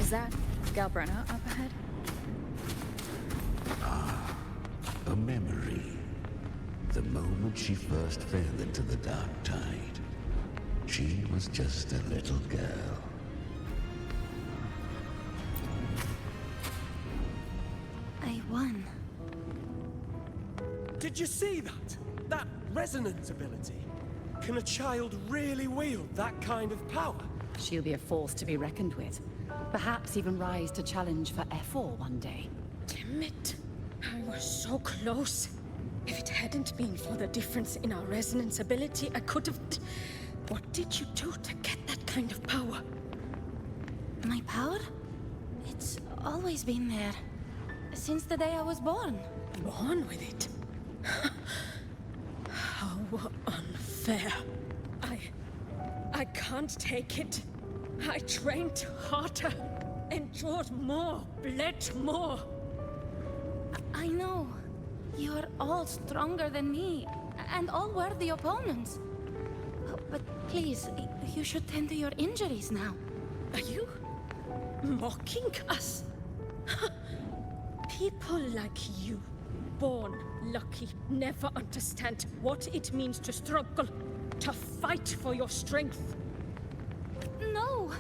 Is that Galbrenna up ahead? A memory. The moment she first fell into the dark tide. She was just a little girl. I won. Did you see that? That resonance ability? Can a child really wield that kind of power? She'll be a force to be reckoned with. Perhaps even rise to challenge for F4 one day. Damn it. I was so close. If it hadn't been for the difference in our resonance ability, I could have... What did you do to get that kind of power? My power? It's always been there. Since the day I was born. Born with it? How unfair. I can't take it. I trained harder, endured more, bled more. I know. You're all stronger than me, and all worthy opponents. But please, you should tend to your injuries now. Are you mocking us? People like you, born lucky, never understand what it means to struggle, to fight for your strength. No,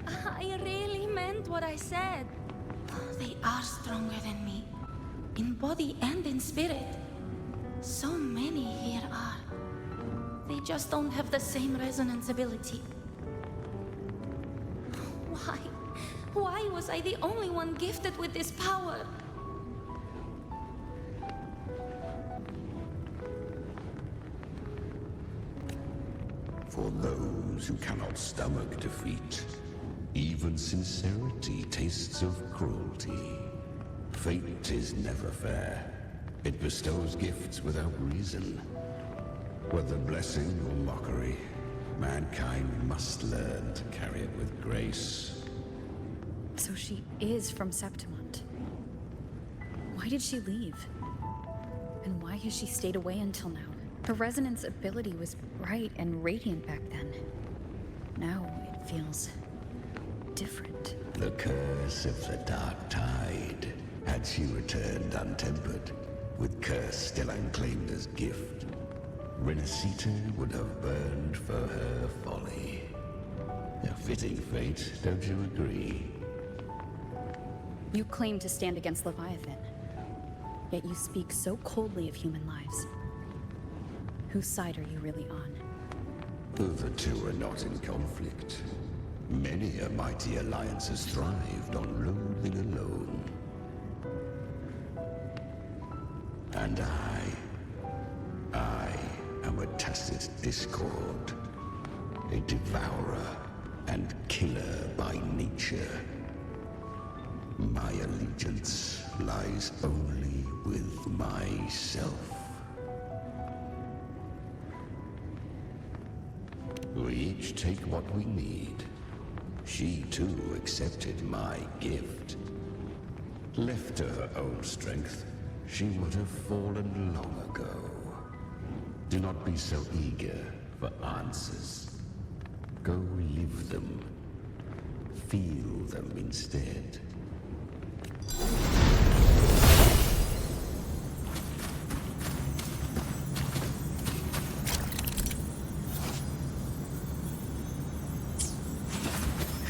I really meant what I said. They are stronger than me, in body and in spirit. So many here are. They just don't have the same resonance ability. Why? Why was I the only one gifted with this power? For those who cannot stomach defeat, even sincerity tastes of cruelty. Fate is never fair. It bestows gifts without reason. Whether blessing or mockery, mankind must learn to carry it with grace. So she is from Septimont. Why did she leave? And why has she stayed away until now? Her resonance ability was bright and radiant back then. Now it feels different. The curse of the dark tide. Had she returned untempered, with curse still unclaimed as gift, Renacita would have burned for her folly. A fitting fate, don't you agree? You claim to stand against Leviathan, yet you speak so coldly of human lives. Whose side are you really on? The two are not in conflict. Many a mighty alliance has thrived on loathing alone. And I am a tacit discord, a devourer and killer by nature. My allegiance lies only with myself. We each take what we need. She too accepted my gift. Left to her own strength, she would have fallen long ago. Do not be so eager for answers. Go live them. Feel them instead.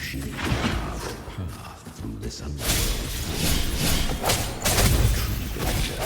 She carved a path through this underworld. True danger.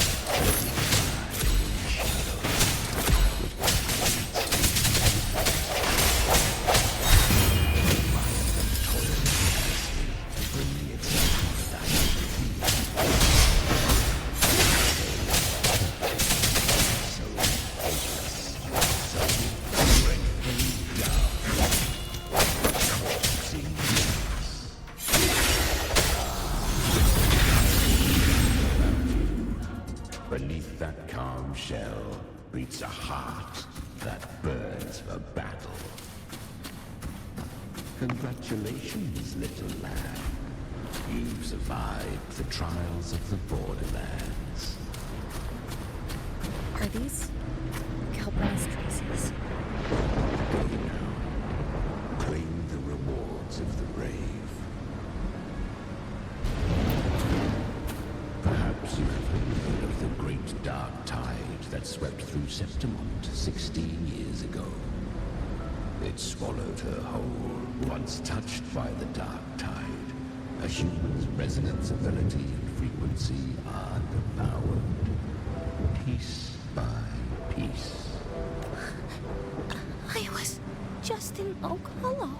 Beneath that calm shell beats a heart that burns for battle. Congratulations, little lad. You've survived the trials of the Borderlands. Are these Galbrenna's traces? Go now. Claim the rewards of the brave. Septimont 16 years ago. It swallowed her whole, once touched by the dark tide. A human's resonance ability and frequency are devoured, piece by piece. I was just in Oak Hollow.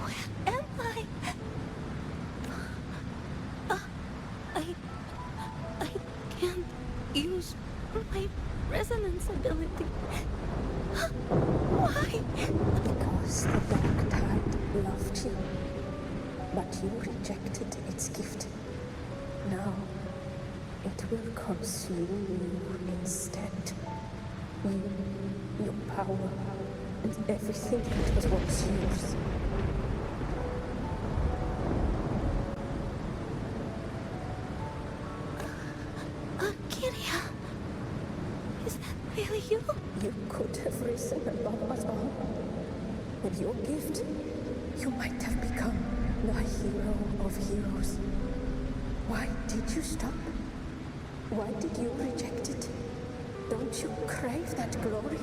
Where am I? I can't use my resonance ability. Why? Because the dark tide loved you, but you rejected its gift. Now, it will consume you instead. You, your power, and everything that was once yours. Kiria, is that really you? You could have risen above us all. With your gift, you might have become the hero of heroes. Why did you stop? Why did you reject it? Don't you crave that glory?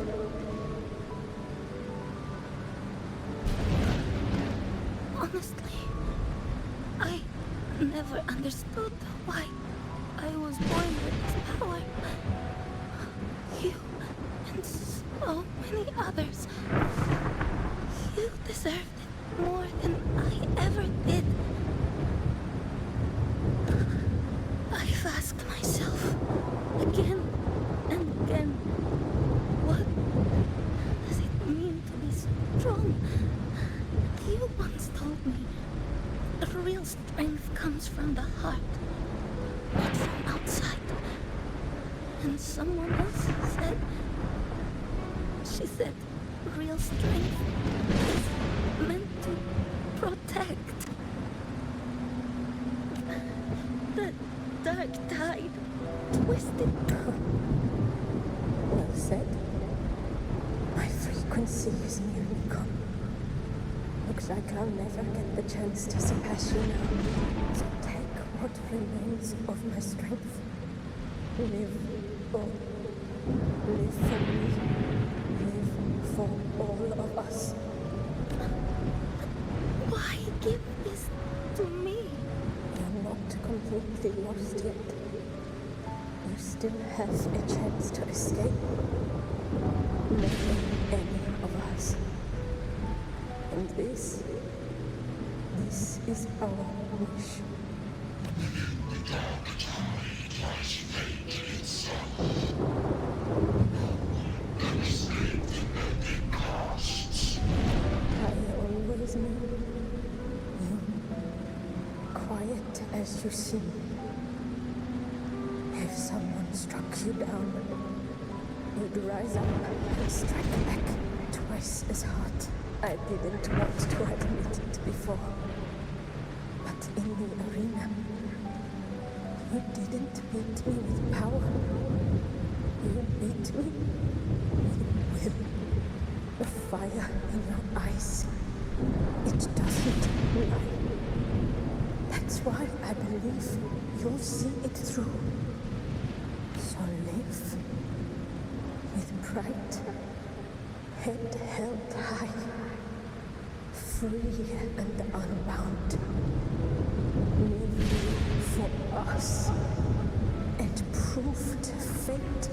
Honestly, I never understood why I was born with this power. You and so many others. You deserved it more than I ever did. I've asked myself again and again, what does it mean to be strong? You once told me the real strength comes from the heart, not from outside. And someone else said, she said, real strength is meant to protect. The dark tide twisted. Well said. My frequency is nearly gone. Looks like I'll never get the chance to surpass you now. So take what remains of my strength. Live, oh, live for me. Live for all of us. Why give this to me? You're not completely lost yet. You still have a chance to escape. Never any of us. And this is our wish. The dark tide lies fate itself. Can escape the many costs. I always knew you, quiet as you seem. If someone struck you down, you'd rise up and strike back twice as hard. I didn't want to admit it before, but in the arena, you didn't beat me with power. You beat me with will. The fire in your eyes, it doesn't lie. That's why I believe you'll see it through. So live with pride, head held high, free and unbound. Live for us and prove to fate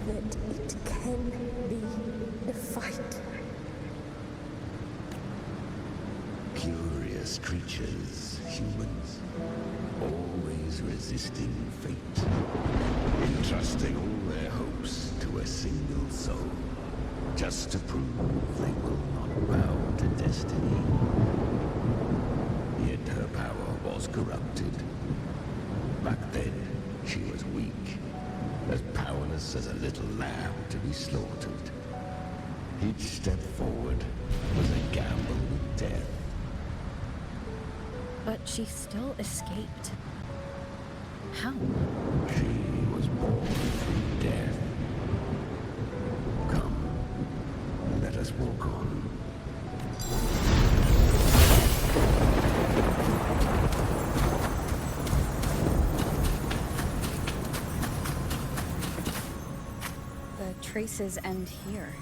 that it can be the fight. Curious creatures, humans, always resisting fate, entrusting all their hopes to a single soul, just to prove they will not bow to destiny. Yet her power was corrupted. Back then, she was weak, as powerless as a little lamb to be slaughtered. Each step forward was a gamble with death. But she still escaped. How? She was born through death. Come, let us walk on. traces end here.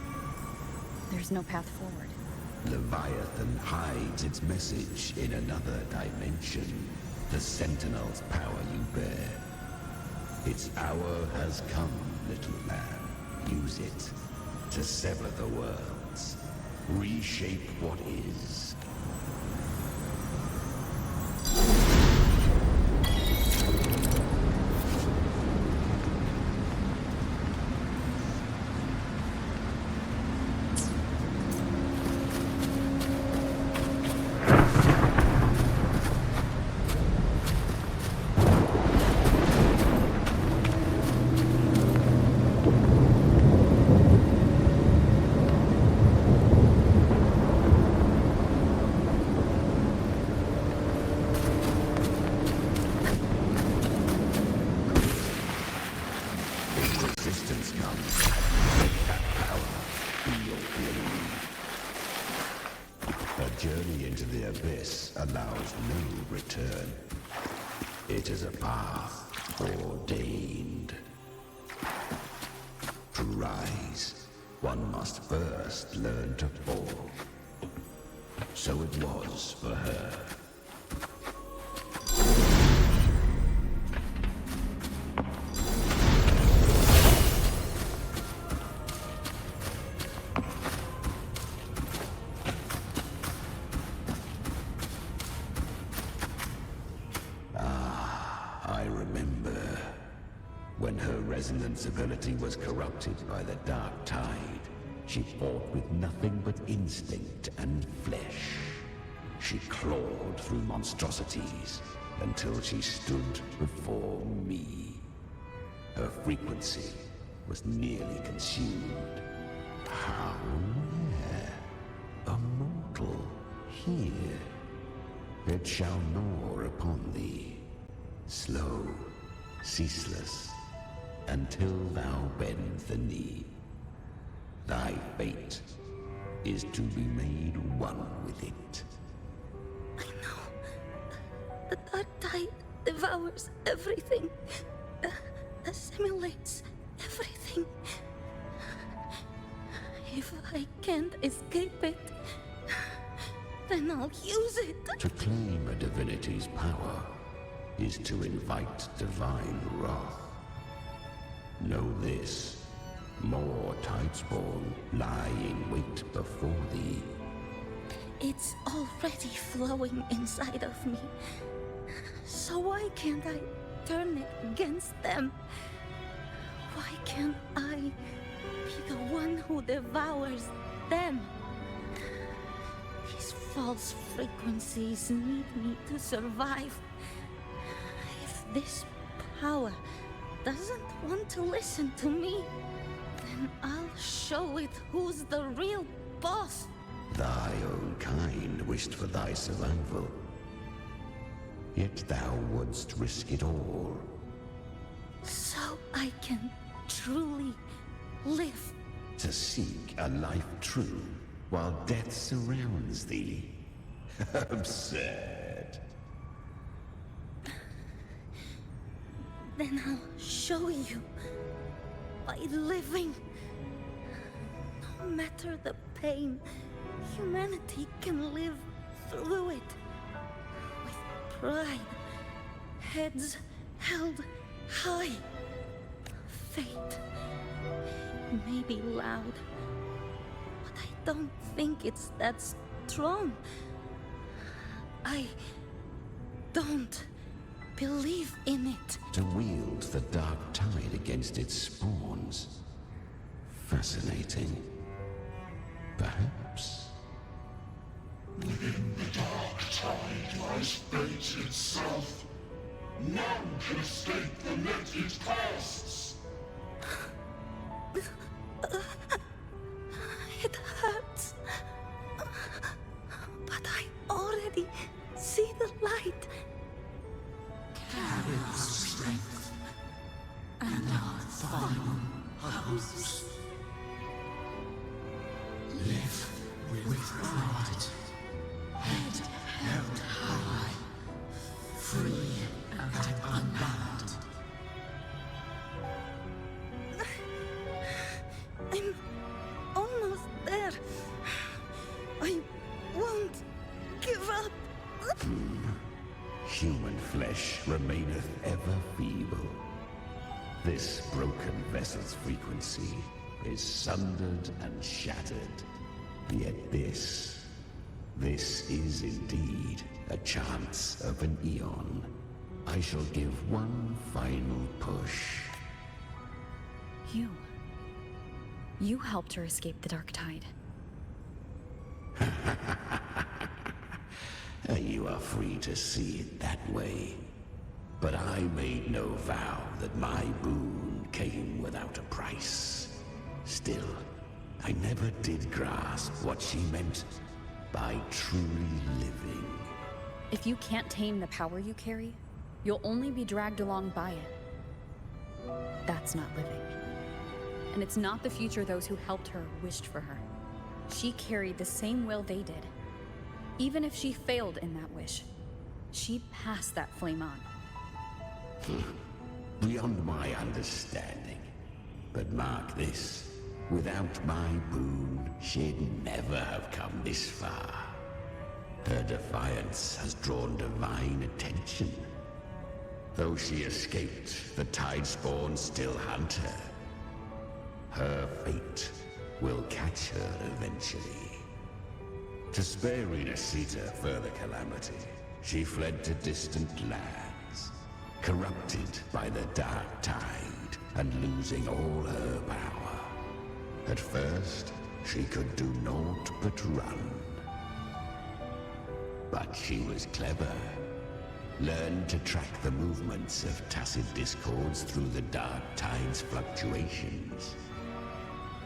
There's no path forward. Leviathan hides its message in another dimension. The Sentinel's power you bear. Its hour has come, little lamb. Use it to sever the worlds. Reshape what is. Resistance comes. Let that power be your blade. A journey into the abyss allows no return. It is a path ordained. To rise, one must first learn to fall. So it was for her. I remember when her resonance ability was corrupted by the dark tide. She fought with nothing but instinct and flesh. She clawed through monstrosities until she stood before me. Her frequency was nearly consumed. How rare. A mortal here. It shall gnaw upon thee. Slow, ceaseless, until thou bend the knee. Thy fate is to be made one with it. I know. The dark tide devours everything. Assimilates everything. If I can't escape it, then I'll use it. To claim a divinity's power is to invite divine wrath. Know this. More Tidespawn lie in wait before thee. It's already flowing inside of me. So why can't I turn it against them? Why can't I be the one who devours them? These false frequencies need me to survive. If this power doesn't want to listen to me, then I'll show it who's the real boss. Thy own kind wished for thy survival. Yet thou wouldst risk it all. So I can truly live. To seek a life true while death surrounds thee. Absurd. Then I'll show you. By living. No matter the pain, humanity can live through it. With pride. Heads held high. Fate may be loud, but I don't think it's that strong. I don't believe in it. To wield the dark tide against its spawns. Fascinating. Perhaps. Within the dark tide lies fate itself. None can escape the net it casts. It hurts. But I already see the light. Carry our strength and our final hopes. Live with pride, head held high, free and unbound. human flesh remaineth ever feeble. This broken vessel's frequency is sundered and shattered. Yet this is indeed a chance of an eon. I shall give one final push. You helped her escape the Dark Tide. You are free to see it that way. But I made no vow that my boon came without a price. Still, I never did grasp what she meant by truly living. If you can't tame the power you carry, you'll only be dragged along by it. That's not living. And it's not the future those who helped her wished for her. She carried the same will they did. Even if she failed in that wish, she passed that flame on. Beyond my understanding. But mark this, without my boon, she'd never have come this far. Her defiance has drawn divine attention. Though she escaped, the Tidespawn still hunt her. Her fate will catch her eventually. To spare Renasita further calamity, she fled to distant lands, corrupted by the Dark Tide and losing all her power. At first, she could do naught but run. But she was clever. Learned to track the movements of tacit discords through the Dark Tide's fluctuations.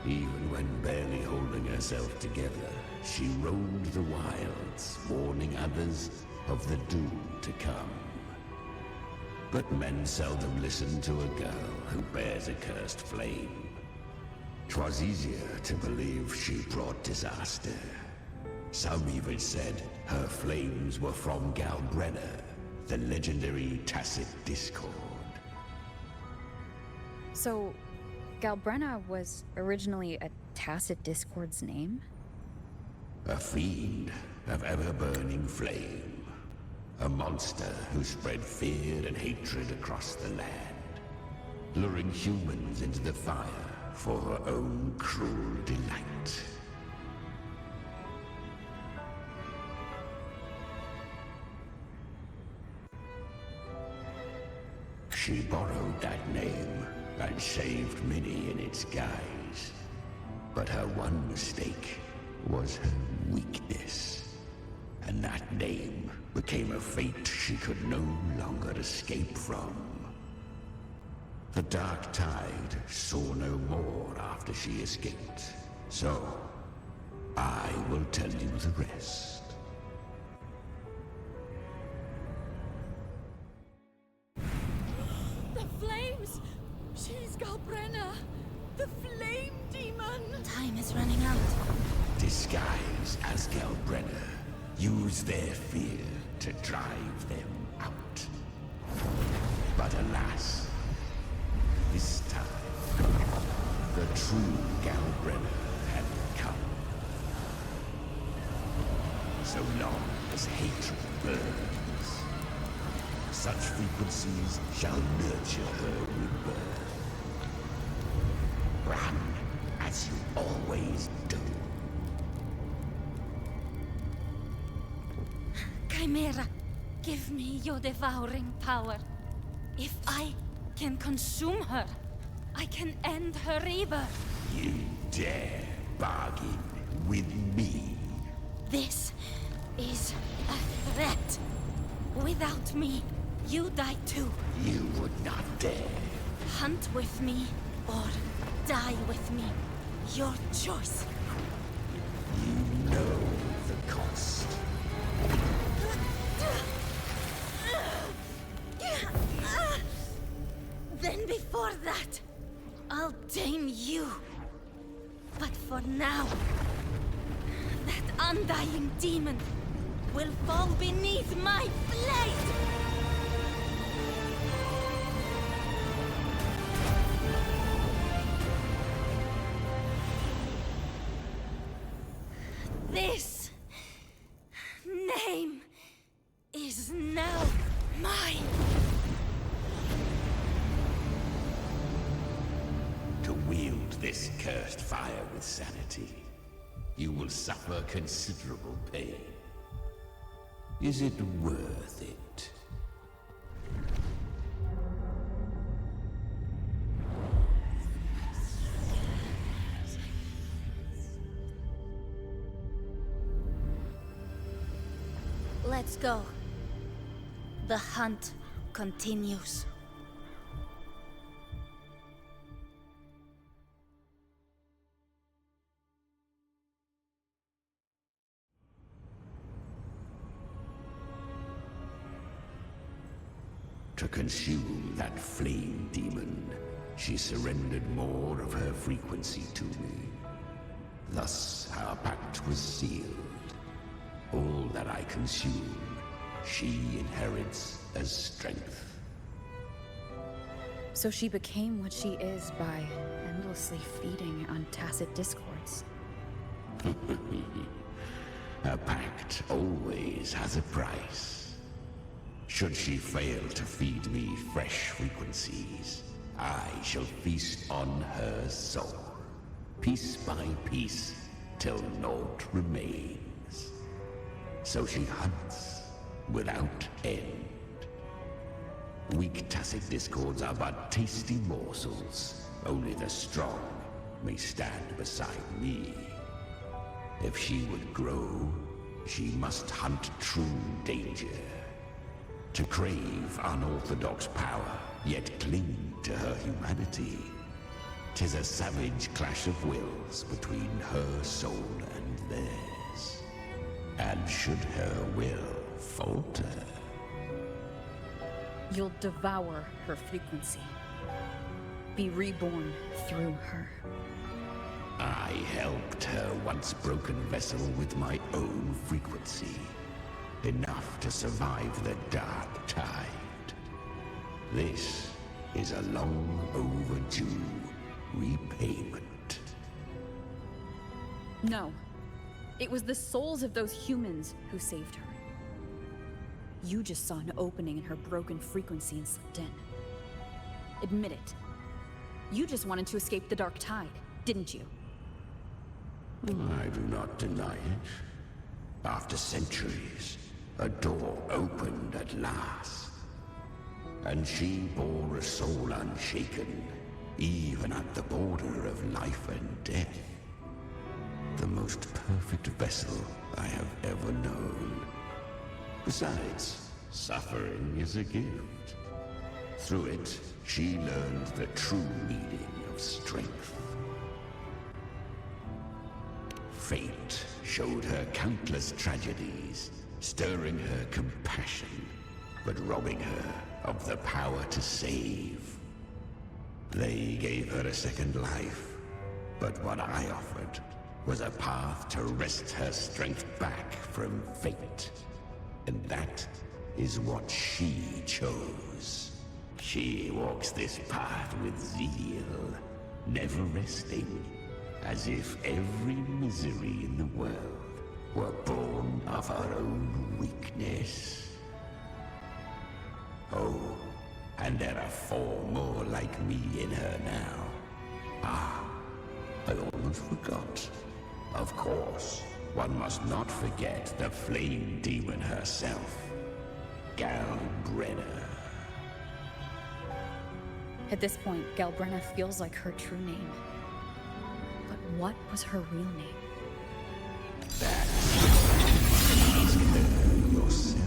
Even when barely holding herself together, she roamed the wilds, warning others of the doom to come. But men seldom listen to a girl who bears a cursed flame. 'Twas easier to believe she brought disaster. Some even said her flames were from Galbrenna, the legendary tacit discord. So, Galbrenna was originally a tacit discord's name? A fiend of ever-burning flame. A monster who spread fear and hatred across the land, luring humans into the fire for her own cruel delight. She borrowed that name and saved many in its guise. But her one mistake was her weakness. And that name became a fate she could no longer escape from. The Dark Tide saw no more after she escaped. So, I will tell you the rest. The flames! She's Galbrenna! The flame demon! Time is running out. Disguised as Galbrenna, use their fear to drive them out. But alas, this time, the true Galbrenna had come. So long as hatred burns, such frequencies shall nurture her rebirth. Run as you always do. Chimera, give me your devouring power. If I can consume her, I can end her rebirth. You dare bargain with me? This is a threat. Without me, you die too. You would not dare. Hunt with me, or die with me. Your choice. You know the cost. Then before that, I'll tame you. But for now, that undying demon will fall beneath my blade! This name is now cursed fire with sanity. You will suffer considerable pain. Is it worth it? Let's go. The hunt continues. To consume that flame demon, she surrendered more of her frequency to me. Thus, our pact was sealed. All that I consume, she inherits as strength. So she became what she is by endlessly feeding on tacit discords. A pact always has a price. Should she fail to feed me fresh frequencies, I shall feast on her soul, piece by piece, till naught remains. So she hunts without end. Weak tacit discords are but tasty morsels. Only the strong may stand beside me. If she would grow, she must hunt true danger. To crave unorthodox power, yet cling to her humanity. 'Tis a savage clash of wills between her soul and theirs. And should her will falter, You'll devour her frequency. Be reborn through her. I helped her once broken vessel with my own frequency. Enough to survive the dark tide. This is a long overdue repayment. No. It was the souls of those humans who saved her. You just saw an opening in her broken frequency and slipped in. Admit it. You just wanted to escape the dark tide, didn't you? I do not deny it. After centuries, a door opened at last. And she bore a soul unshaken, even at the border of life and death. The most perfect vessel I have ever known. Besides, suffering is a gift. Through it, she learned the true meaning of strength. Fate showed her countless tragedies, stirring her compassion, but robbing her of the power to save. They gave her a second life, but what I offered was a path to wrest her strength back from fate. And that is what she chose. She walks this path with zeal, never resting, as if every misery in the world were born of her own weakness. Oh, and there are 4 more like me in her now. Ah, I almost forgot. Of course, one must not forget the flame demon herself, Galbrenna. At this point, Galbrenna feels like her true name. But what was her real name? Ask her yourself.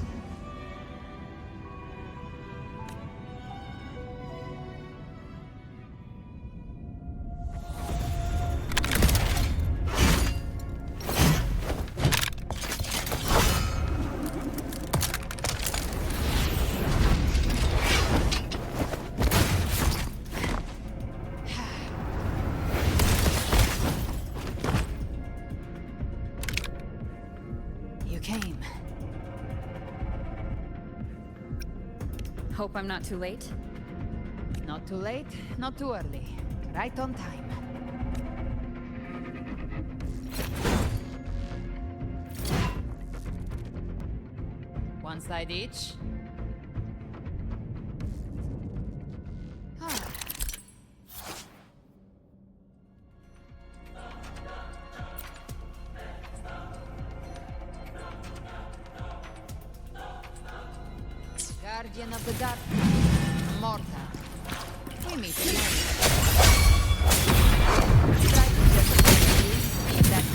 Hope I'm not too late. Not too late, not too early. Right on time. One side each. Guardian of the Dark, Morta. We meet again. Try to get you, that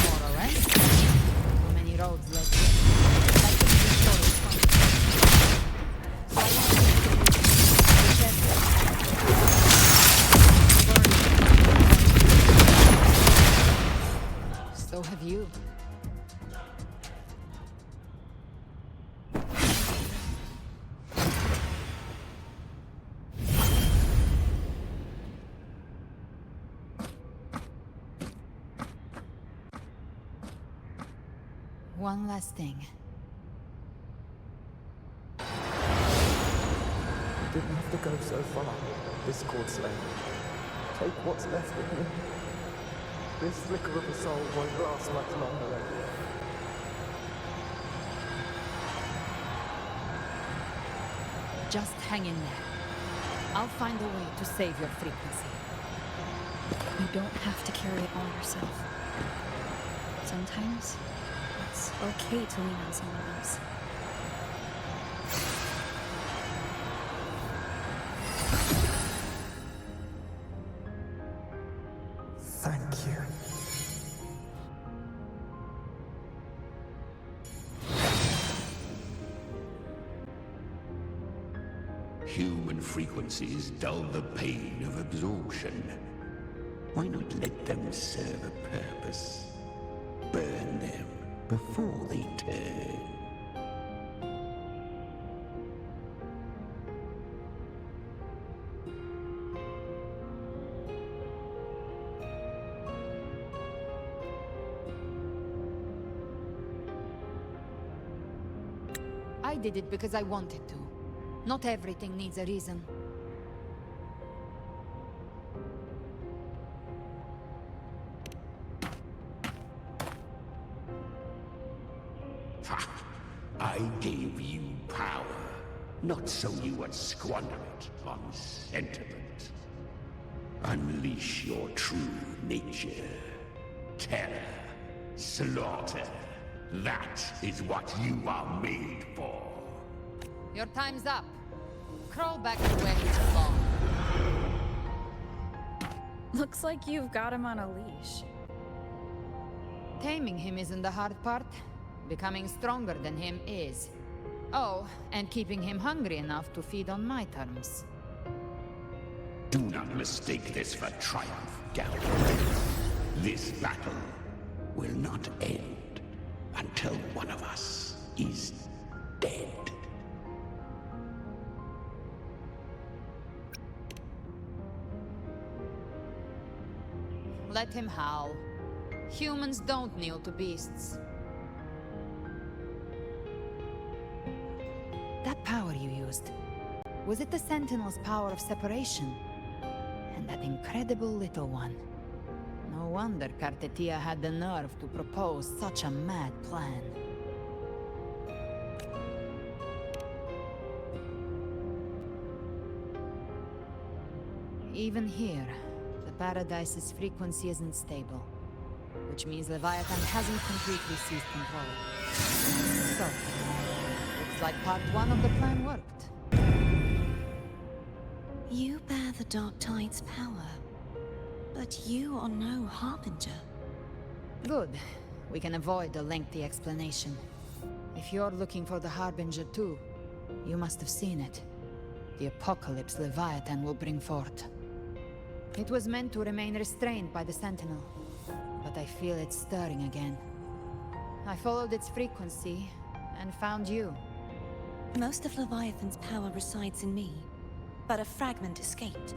more or less. Too many roads led. Like in the story from. So I want to so have you. One last thing. You didn't have to go so far, Discord Slayer. Take what's left of me. This flicker of a soul won't last much longer. Just hang in there. I'll find a way to save your frequency. You don't have to carry it all yourself. Sometimes, it's okay to lean on someone else. Thank you. Human frequencies dull the pain of absorption. Why not let them serve a purpose? Burn them before they turn. I did it because I wanted to. Not everything needs a reason. Ha! I gave you power, not so you would squander it on sentiment. Unleash your true nature. Terror, slaughter. That is what you are made for. Your time's up. Crawl back to where you belong. Looks like you've got him on a leash. Taming him isn't the hard part. Becoming stronger than him is. Oh, and keeping him hungry enough to feed on my terms. Do not mistake this for triumph, Galley. This battle will not end until one of us is dead. Let him howl. Humans don't kneel to beasts. That power you used, was it the Sentinel's power of separation? And that incredible little one. No wonder Cartetia had the nerve to propose such a mad plan. Even here, the Paradise's frequency isn't stable, which means Leviathan hasn't completely seized control. So, looks like part one of the plan worked. You bear the Dark Tide's power, but you are no Harbinger. Good. We can avoid a lengthy explanation. If you're looking for the Harbinger too, you must have seen it. The apocalypse Leviathan will bring forth. It was meant to remain restrained by the Sentinel, but I feel it stirring again. I followed its frequency, and found you. Most of Leviathan's power resides in me, but a fragment escaped.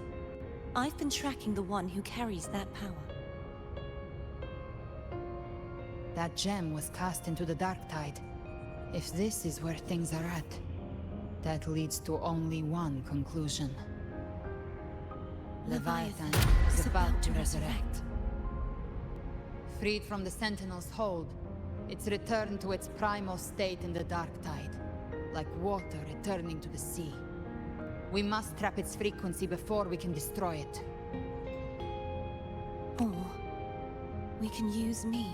I've been tracking the one who carries that power. That gem was cast into the Dark Tide. If this is where things are at, that leads to only one conclusion. Leviathan is about to resurrect. Freed from the Sentinel's hold, it's returned to its primal state in the Dark Tide, like water returning to the sea. We must trap its frequency before we can destroy it. Or We can use me.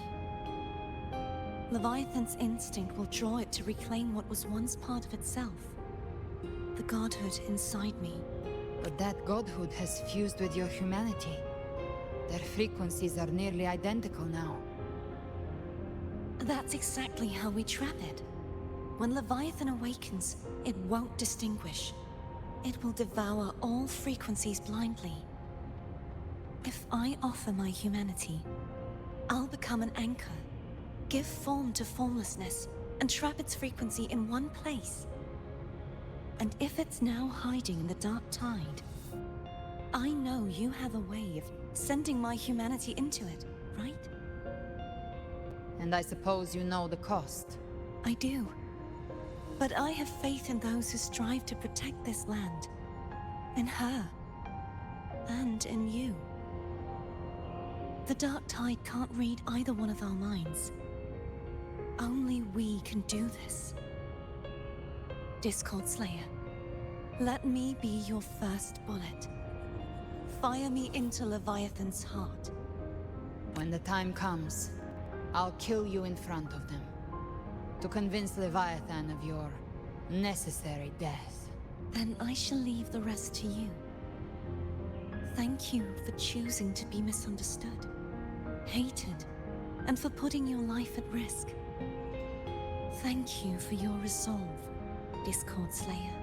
Leviathan's instinct will draw it to reclaim what was once part of itself. The godhood inside me. But that godhood has fused with your humanity. Their frequencies are nearly identical now. That's exactly how we trap it. When Leviathan awakens, it won't distinguish. It will devour all frequencies blindly. If I offer my humanity, I'll become an anchor, give form to formlessness, and trap its frequency in one place. And if it's now hiding in the dark tide, I know you have a way of sending my humanity into it, right? And I suppose you know the cost. I do. But I have faith in those who strive to protect this land. In her. And in you. The dark tide can't read either one of our minds. Only we can do this. Discord Slayer, let me be your first bullet. Fire me into Leviathan's heart. When the time comes, I'll kill you in front of them. To convince Leviathan of your necessary death. Then I shall leave the rest to you. Thank you for choosing to be misunderstood, hated, and for putting your life at risk. Thank you for your resolve, Discord Slayer.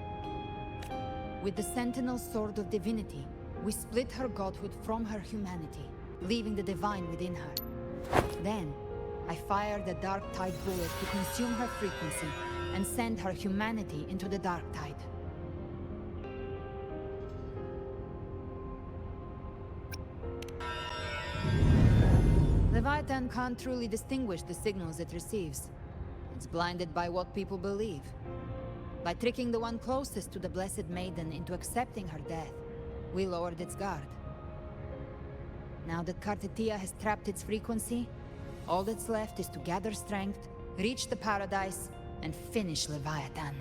With the Sentinel Sword of Divinity, we split her godhood from her humanity, leaving the divine within her. Then, I fired the Dark Tide bullet to consume her frequency and send her humanity into the Dark Tide. Leviathan can't truly distinguish the signals it receives. It's blinded by what people believe. By tricking the one closest to the Blessed Maiden into accepting her death, we lowered its guard. Now that Kartetia has trapped its frequency, all that's left is to gather strength, reach the paradise, and finish Leviathan.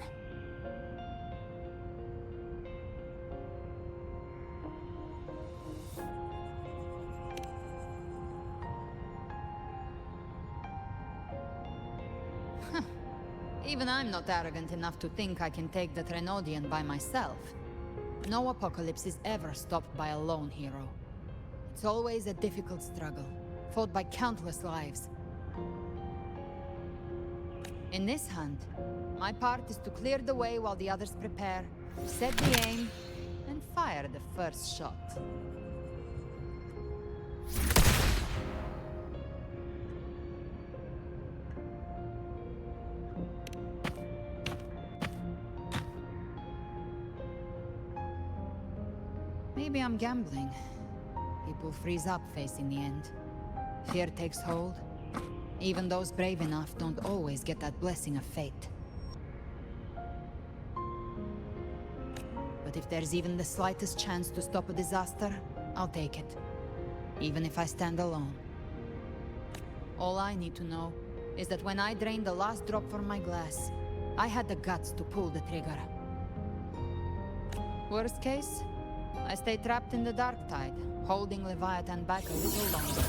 Even I'm not arrogant enough to think I can take the Trenodian by myself. No apocalypse is ever stopped by a lone hero. It's always a difficult struggle, fought by countless lives. In this hunt, my part is to clear the way while the others prepare, set the aim, and fire the first shot. Maybe I'm gambling. People freeze up facing the end. Fear takes hold. Even those brave enough don't always get that blessing of fate. But if there's even the slightest chance to stop a disaster, I'll take it. Even if I stand alone. All I need to know is that when I drained the last drop from my glass, I had the guts to pull the trigger. Worst case, I stay trapped in the Dark Tide, holding Leviathan back a little longer.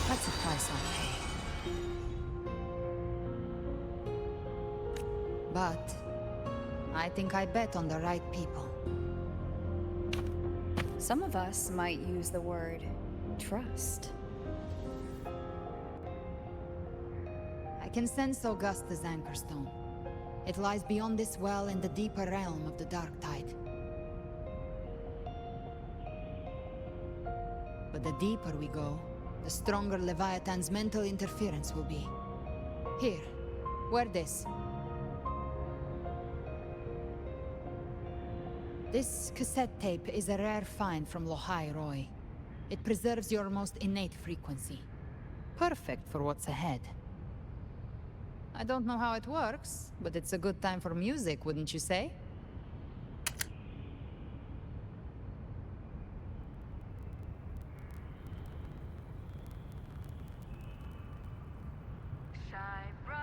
That's the price I'll pay. But I think I bet on the right people. Some of us might use the word trust. I can sense Augusta's anchorstone. It lies beyond this well in the deeper realm of the Dark Tide. But the deeper we go, the stronger Leviathan's mental interference will be. Here, wear this. This cassette tape is a rare find from Lohai Roy. It preserves your most innate frequency. Perfect for what's ahead. I don't know how it works, but it's a good time for music, wouldn't you say?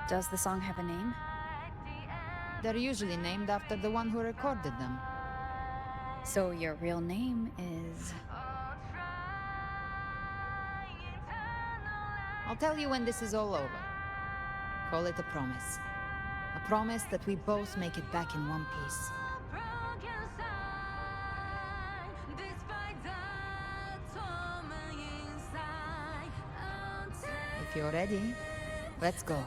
Does the song have a name? They're usually named after the one who recorded them. So your real name is... I'll tell you when this is all over. Call it a promise. A promise that we both make it back in one piece. If you're ready, let's go.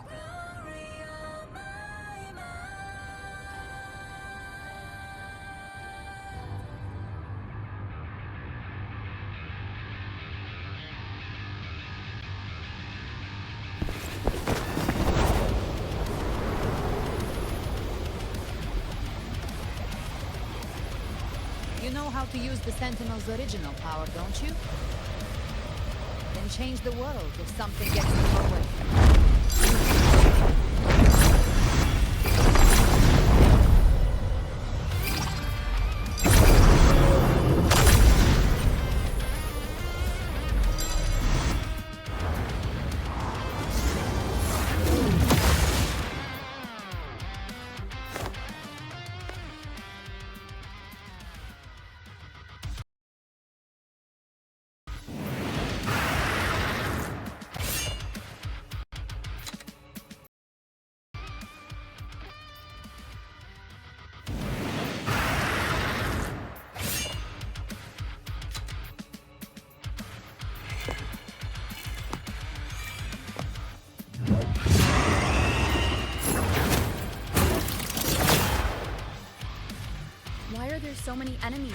You know how to use the Sentinel's original power, don't you? Then change the world if something gets in your way. Why are there so many enemies?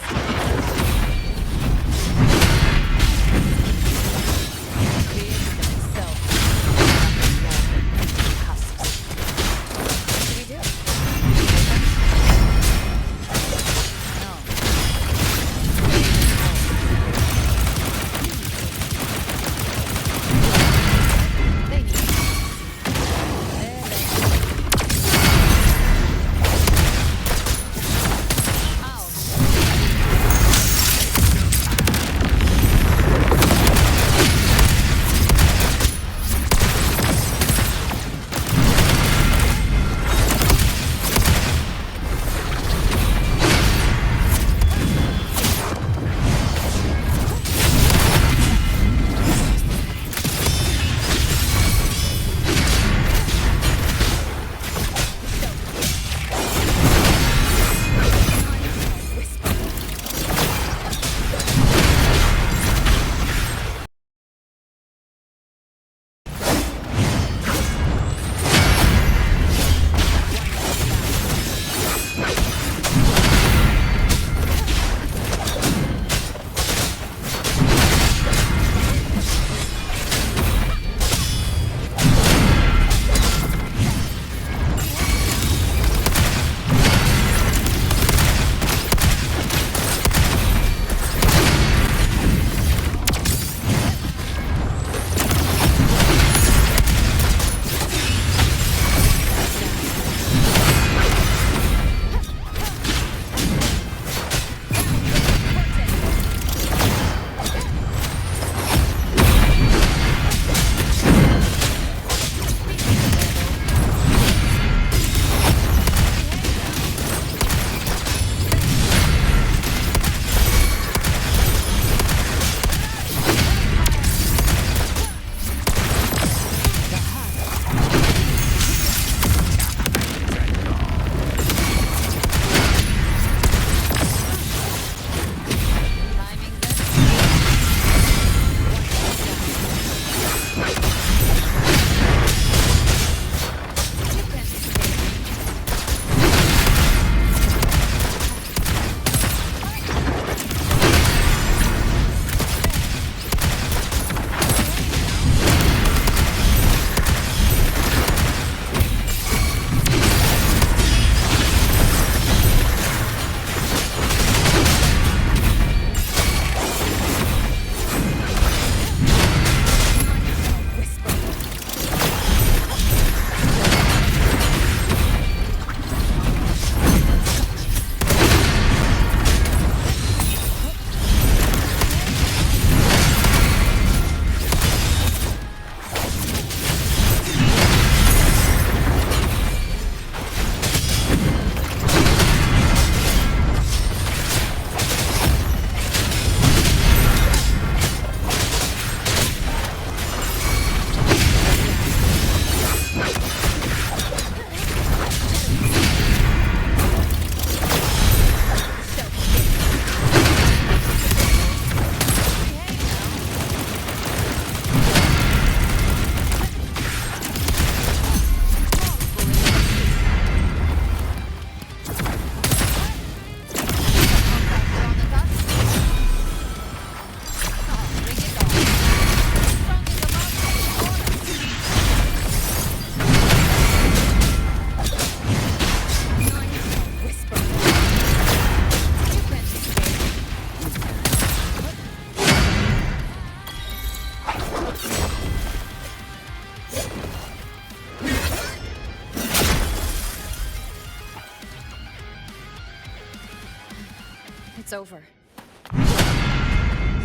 It's over.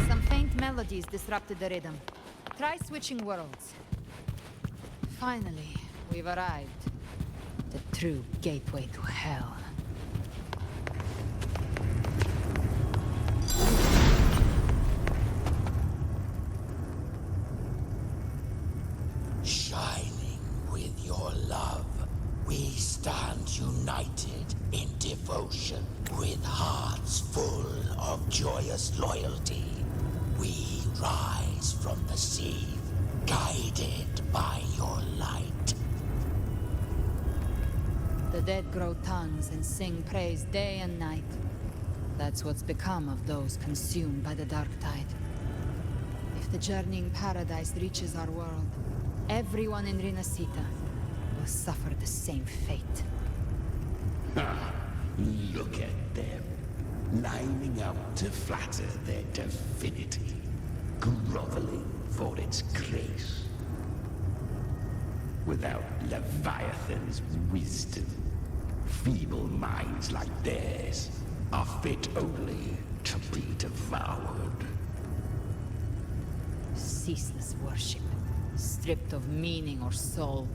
Some faint melodies disrupted the rhythm. Try switching worlds. Finally, we've arrived. The true gateway to hell. Shining with your love, we stand united in devotion. With hearts full of joyous loyalty, we rise from the sea, guided by your light. The dead grow tongues and sing praise day and night. That's what's become of those consumed by the dark tide. If the journeying paradise reaches our world, everyone in Rinasita will suffer the same fate. Look at them, lining up to flatter their divinity, groveling for its grace. Without Leviathan's wisdom, feeble minds like theirs are fit only to be devoured. Ceaseless worship, stripped of meaning or soul,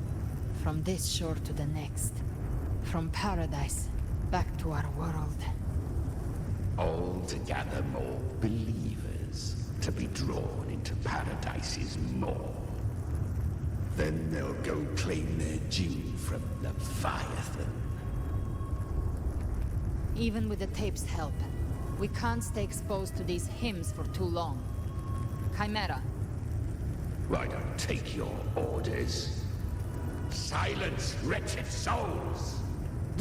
from this shore to the next, from paradise back to our world. All to gather more believers to be drawn into Paradise's maw. Then they'll go claim their due from Leviathan. Even with the tape's help, we can't stay exposed to these hymns for too long. Chimera, I don't take your orders. Silence, wretched souls!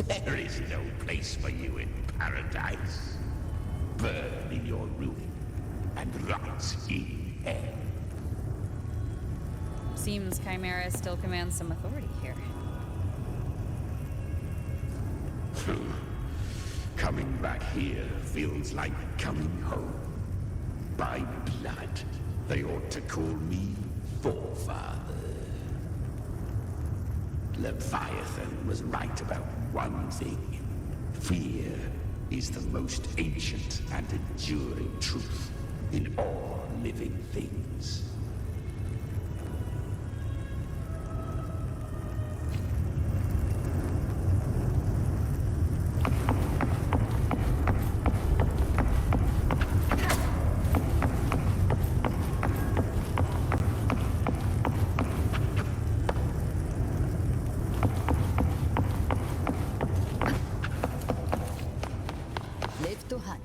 There is no place for you in paradise. Burn in your ruin, and rot in hell. Seems Chimera still commands some authority here. Coming back here feels like coming home. By blood, they ought to call me Forefather. Leviathan was right about one thing. Fear is the most ancient and enduring truth in all living things. live to hunt.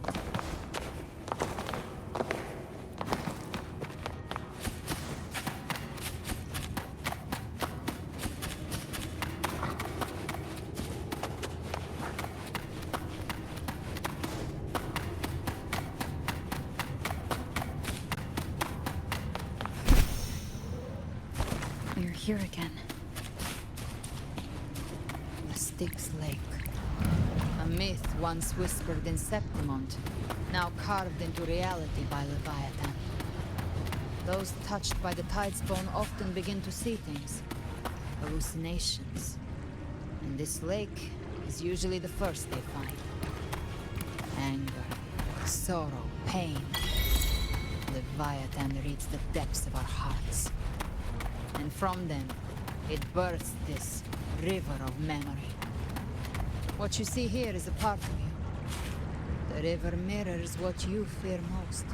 We're here again. The Styx Lake. A myth once whispered in Septimont, now carved into reality by Leviathan. Those touched by the Tidespawn often begin to see things. Hallucinations. And this lake is usually the first they find. Anger, sorrow, pain. Leviathan reads the depths of our hearts. And from them, it births this river of memory. What you see here is a part of you. The river mirrors what you fear most.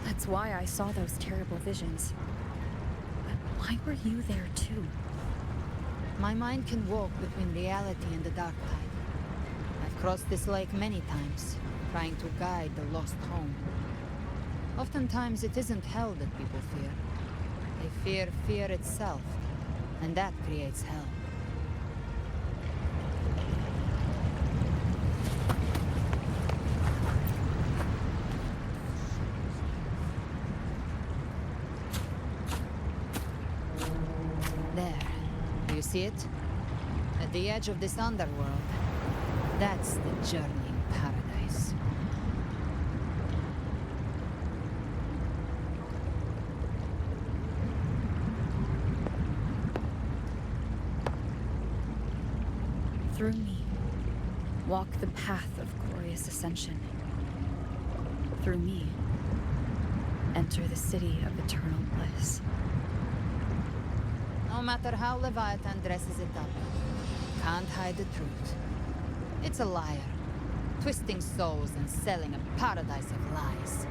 That's why I saw those terrible visions. But why were you there too? My mind can walk between reality and the dark tide. I've crossed this lake many times, trying to guide the lost home. Oftentimes it isn't hell that people fear. They fear fear itself, and that creates hell. There. Do you see it? At the edge of this underworld. That's the journeying paradise. Through me, walk the path of glorious ascension. through me, enter the city of eternal bliss. No matter how Leviathan dresses it up, can't hide the truth. It's a liar, twisting souls and selling a paradise of lies.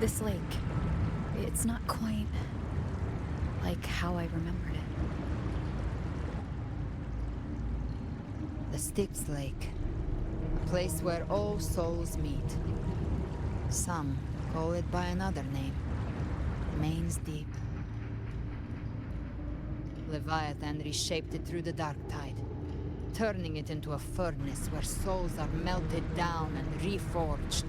This lake, it's not quite like how I remembered it. The Styx Lake, a place where all souls meet. Some call it by another name, Main's Deep. Leviathan reshaped it through the dark tide, turning it into a furnace where souls are melted down and reforged.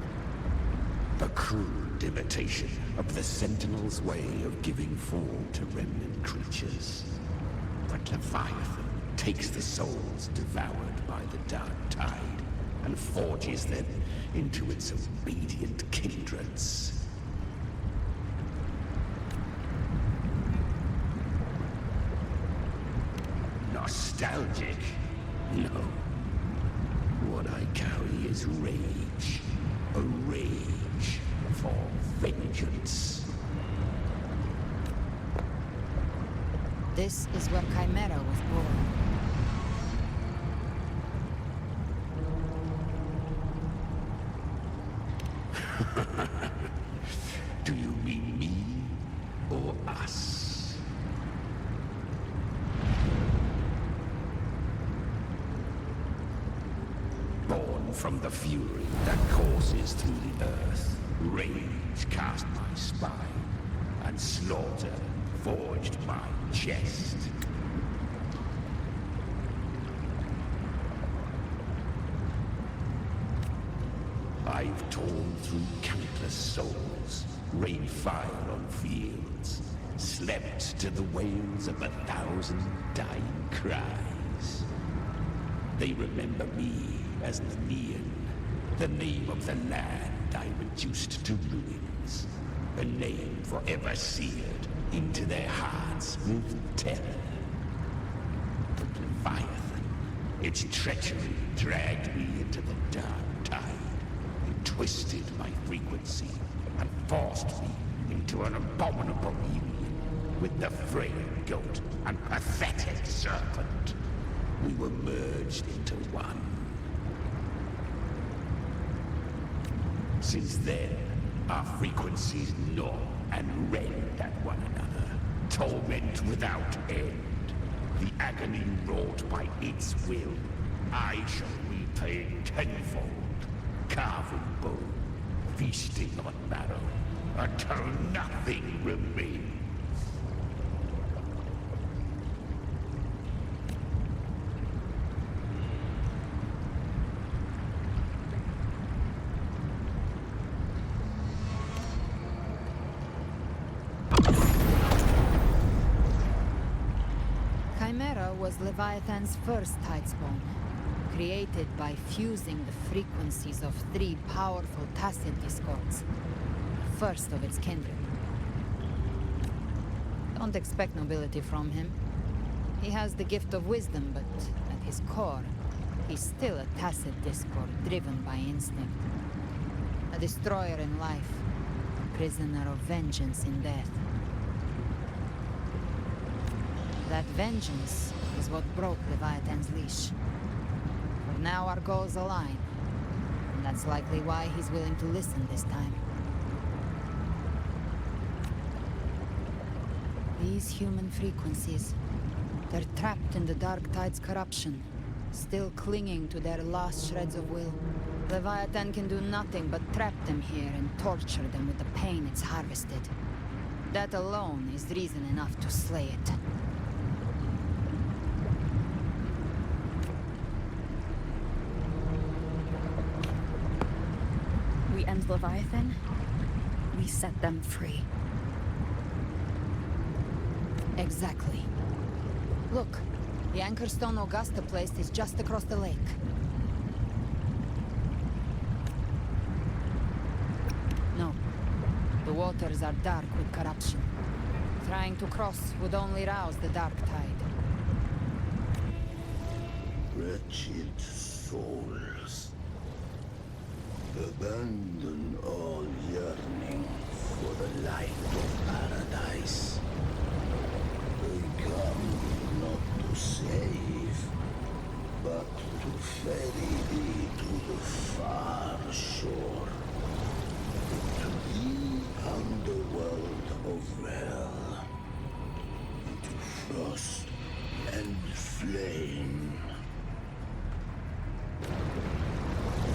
A crude imitation of the Sentinel's way of giving form to remnant creatures. But Leviathan takes the souls devoured by the dark tide and forges them into its obedient kindreds. Nostalgic? No. What I carry is rage. A rage for vengeance. This is where Chimera was born. Do you mean me or us? Born from the fury that courses through the earth, rage cast my spine, and slaughter forged my chest. I've torn through countless souls, rained fire on fields, slept to the wails of 1,000 dying cries. They remember me as Nemean, the name of the land I reduced to ruins, a name forever seared into their hearts with terror. But Leviathan, its treachery dragged me into the dark tide. It twisted my frequency and forced me into an abominable union with the frail goat and pathetic serpent. We were merged into one. Since then, our frequencies gnaw and rend at one another, torment without end. The agony wrought by its will, I shall repay tenfold, carving bone, feasting on marrow, until nothing remains. Chimera was Leviathan's first tidespawn, created by fusing the frequencies of 3 powerful tacit discords, first of its kindred. Don't expect nobility from him. He has the gift of wisdom, but at his core, he's still a tacit discord driven by instinct. A destroyer in life, a prisoner of vengeance in death. That vengeance is what broke Leviathan's leash. For now our goals align, and that's likely why he's willing to listen this time. These human frequencies, they're trapped in the Dark Tide's corruption, still clinging to their last shreds of will. Leviathan can do nothing but trap them here and torture them with the pain it's harvested. That alone is reason enough to slay it. We end Leviathan, we set them free. Exactly. Look, the Anchorstone Augusta place is just across the lake. No. The waters are dark with corruption. Trying to cross would only rouse the dark tide. Wretched souls. Abandon all yearning for the light of paradise. They come not to save, but to ferry thee to the far shore. To the underworld of hell. Into frost and flame.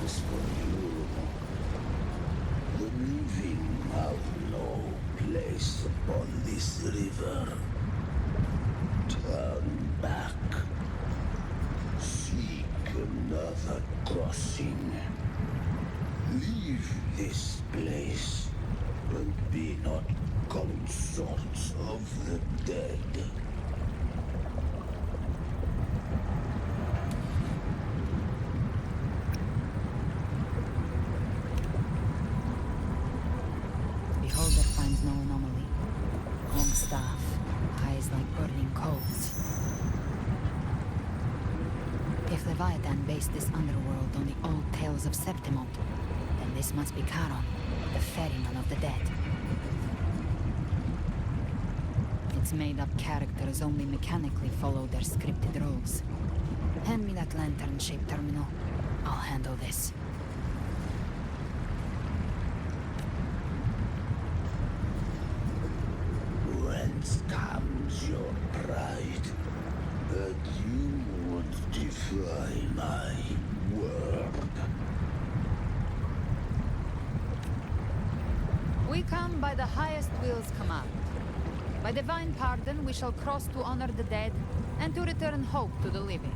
As for you, the living have no place upon this river. Turn back. Seek another crossing. Leave this place, and be not consorts of the dead. Beholder finds no anomaly. Long staff, eyes like burning coals. If Leviathan based this underworld on the old tales of Septimont, then this must be Charon, the ferryman of the dead. Its made-up characters only mechanically follow their scripted roles. Hand me that lantern-shaped terminal. I'll handle this. Whence comes your pride that you would defy my word? We come by the highest will's command. By divine pardon, we shall cross to honor the dead and to return hope to the living.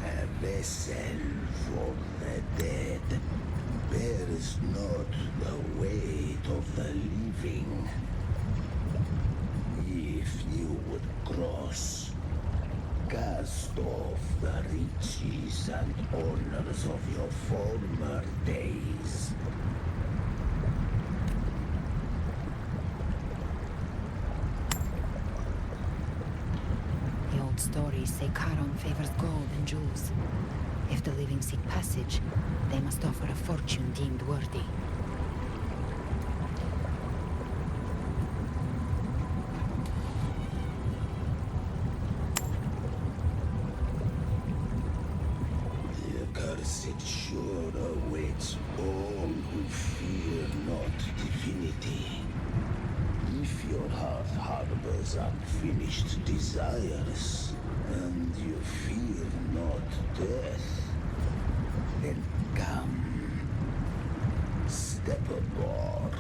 A vessel for the dead bears not the weight of the living. If you would cross, cast off the riches and honors of your former days. The old stories say Charon favors gold and jewels. If the living seek passage, they must offer a fortune deemed worthy. The accursed sure awaits all who fear not divinity. If your heart harbors unfinished desires, and you fear not death, then come, step aboard.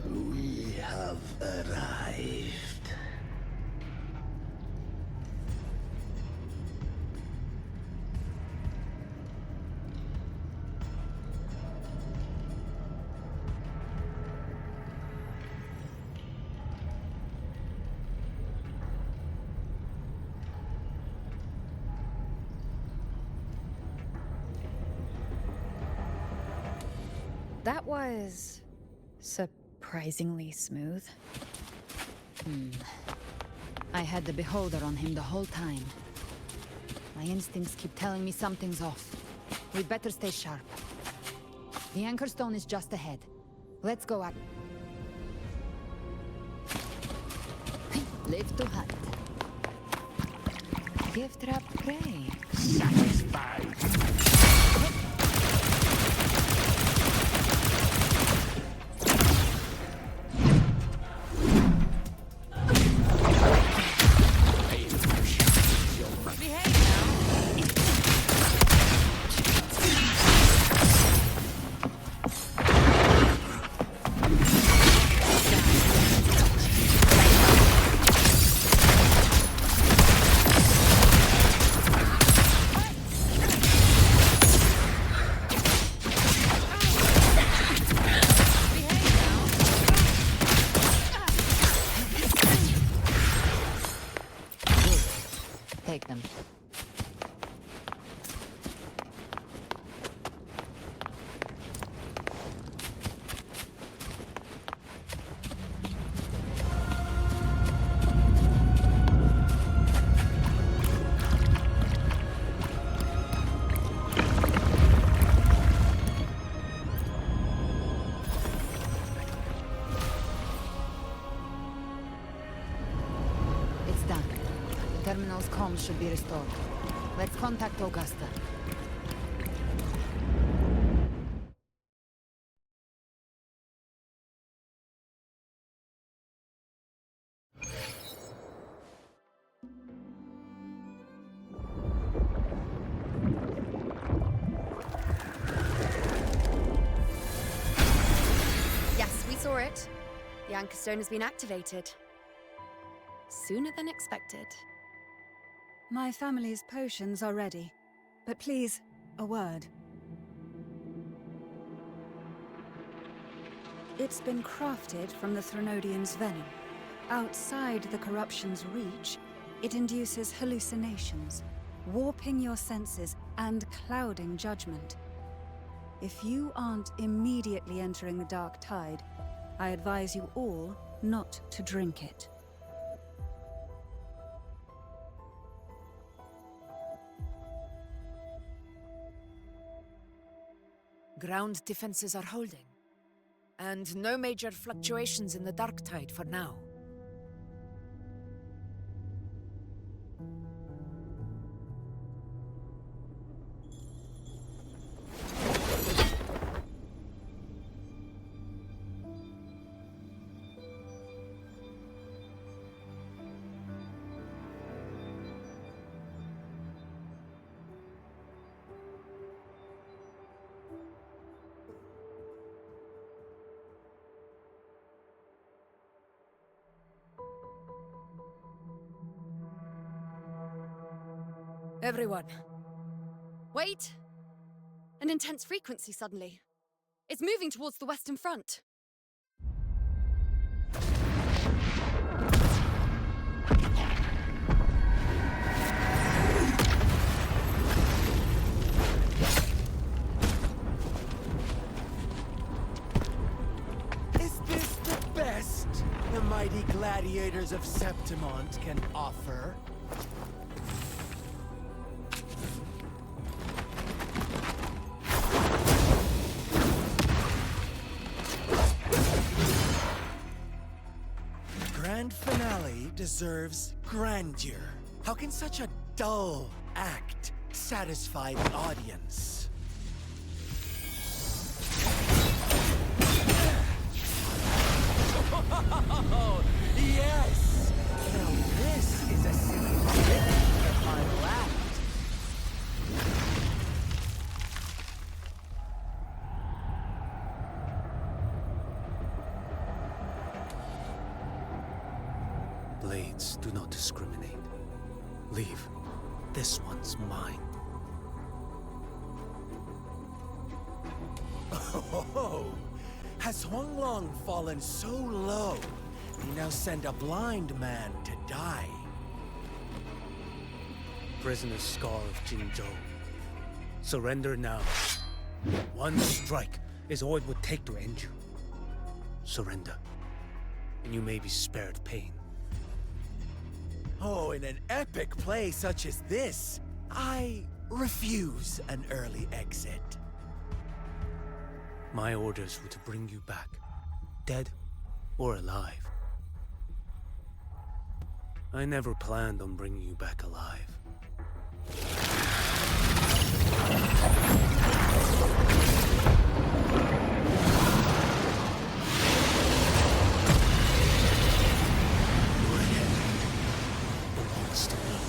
We have arrived. That was surprisingly smooth. I had the beholder on him the whole time. My instincts keep telling me something's off. We'd better stay sharp. The anchor stone is just ahead. Let's go up. Live to hunt. Gift wrap prey. Satisfied. Terminal's comms should be restored. Let's contact Augusta. Yes, we saw it. The Anchor Stone has been activated. Sooner than expected. My family's potions are ready. But please, a word. It's been crafted from the Threnodian's venom. Outside the corruption's reach, it induces hallucinations, warping your senses and clouding judgment. If you aren't immediately entering the dark tide, I advise you all not to drink it. Ground defenses are holding. And no major fluctuations in the dark tide for now. Everyone. Wait! An intense frequency suddenly. It's moving towards the Western Front. Is this the best the mighty gladiators of Septimont can offer? Grand finale deserves grandeur. How can such a dull act satisfy the audience? Oh, yes! Now this is a significant final act. Blades do not discriminate. Leave. This one's mine. Oh, has Huanglong fallen so low, you now send a blind man to die? Prisoner Scar of Jinzhou. Surrender now. One strike is all it would take to end you. Surrender, and you may be spared pain. Oh, in an epic play such as this, I refuse an early exit. My orders were to bring you back, dead or alive. I never planned on bringing you back alive. Once more!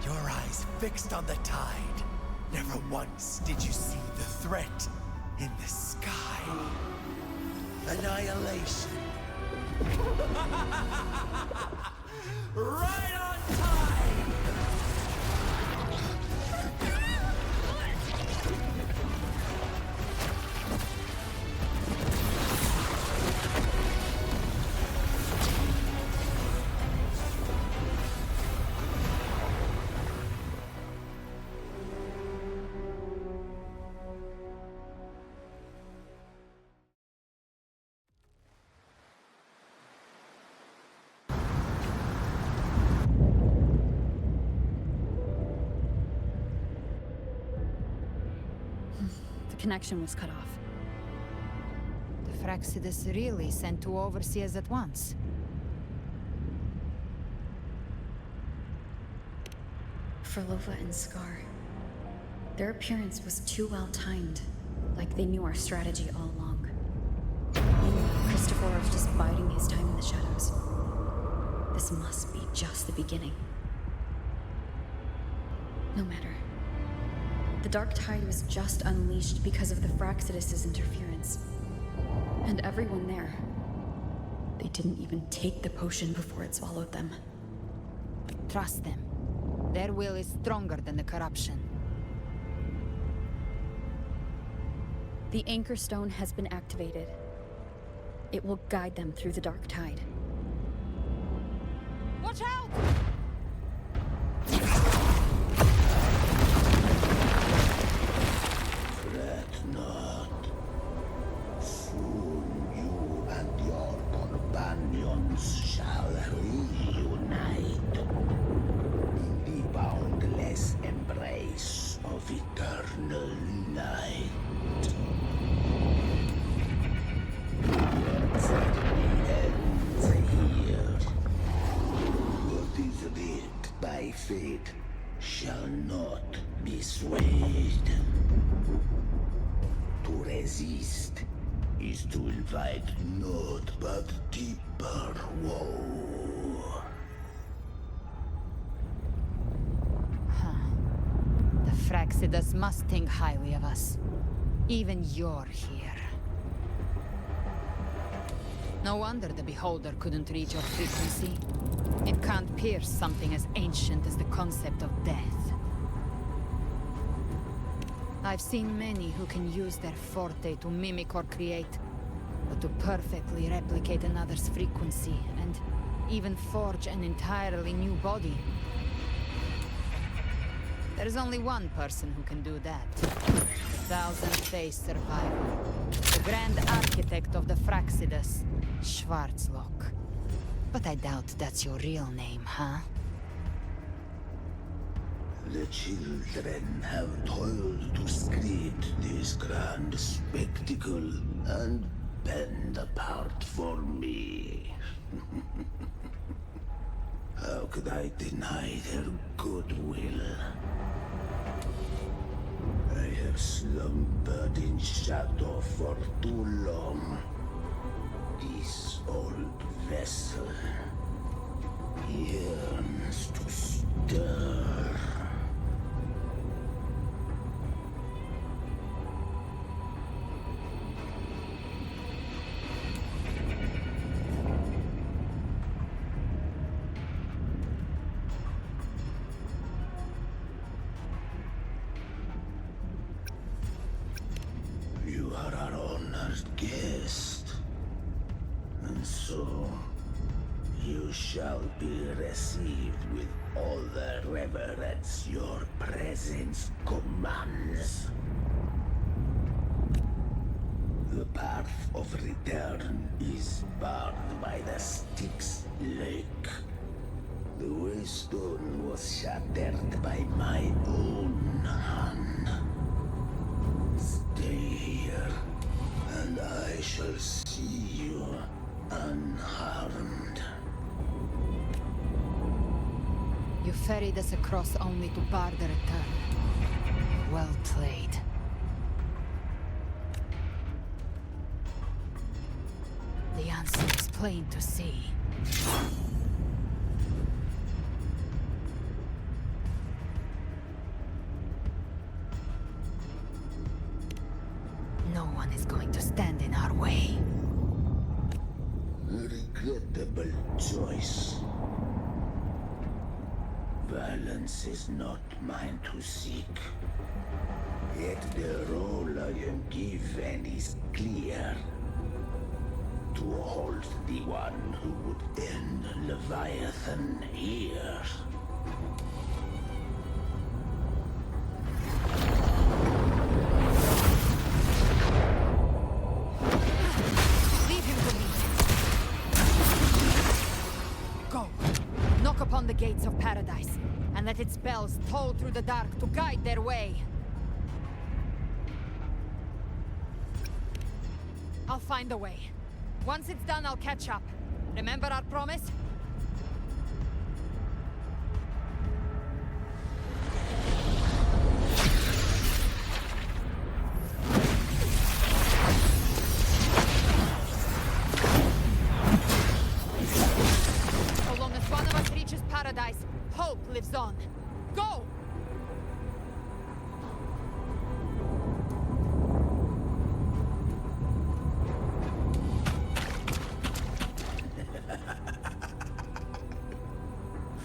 Your eyes fixed on the tide. Never once did you see the threat in the sky. Annihilation. Right on time! Connection was cut off. The Fraxidus really sent two overseers at once. For Lova and Scar, their appearance was too well timed, like they knew our strategy all along. Meanwhile, Christopher was just biding his time in the shadows. This must be just the beginning. No matter. The dark tide was just unleashed because of the Fraxidus' interference. And everyone there, they didn't even take the potion before it swallowed them. Trust them. Their will is stronger than the corruption. The Anchor Stone has been activated. It will guide them through the dark tide. Watch out! Fret not. Soon you and your companions shall reunite in the boundless embrace of eternal night. Your journey ends here. What is writ by fate shall not be swayed. To resist is to invite naught but deeper woe. The Fraxidus must think highly of us. Even you're here. No wonder the Beholder couldn't read your frequency. It can't pierce something as ancient as the concept of death. I've seen many who can use their forte to mimic or create, but to perfectly replicate another's frequency and even forge an entirely new body. There's only one person who can do that. Thousand-faced survivor. The Grand Architect of the Fraxidus, Schwarzlock. But I doubt that's your real name, huh? The children have toiled to script this grand spectacle and bend apart for me. How could I deny their goodwill? I have slumbered in shadow for too long. This old vessel yearns to stir. You are our honored guest, and so you shall be received with all the reverence your presence commands. The path of return is barred by the Styx Lake. The waystone was shattered by my own hand. Stay here, and I shall see you unharmed. You ferried us across only to bar the return. Well played. The answer is plain to see. is going to stand in our way. Regrettable choice. Violence is not mine to seek. Yet the role I am given is clear. To hold the one who would end Leviathan here. Leave him to me. Go. Knock upon the gates of paradise, and let its bells toll through the dark to guide their way. I'll find a way. Once it's done, I'll catch up. Remember our promise? So long as one of us reaches paradise, hope lives on. Go!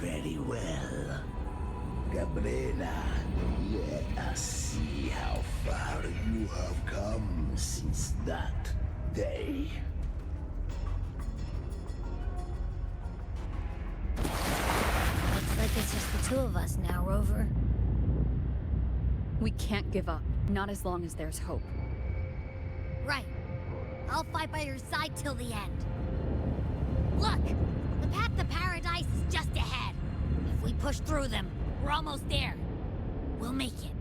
Very well. Gabriela, let us see how far you have come since that day. Looks like it's just the two of us now, Rover. We can't give up. Not as long as there's hope. Right. I'll fight by your side till the end. Look! The path to paradise is just ahead. If we push through them, we're almost there. We'll make it.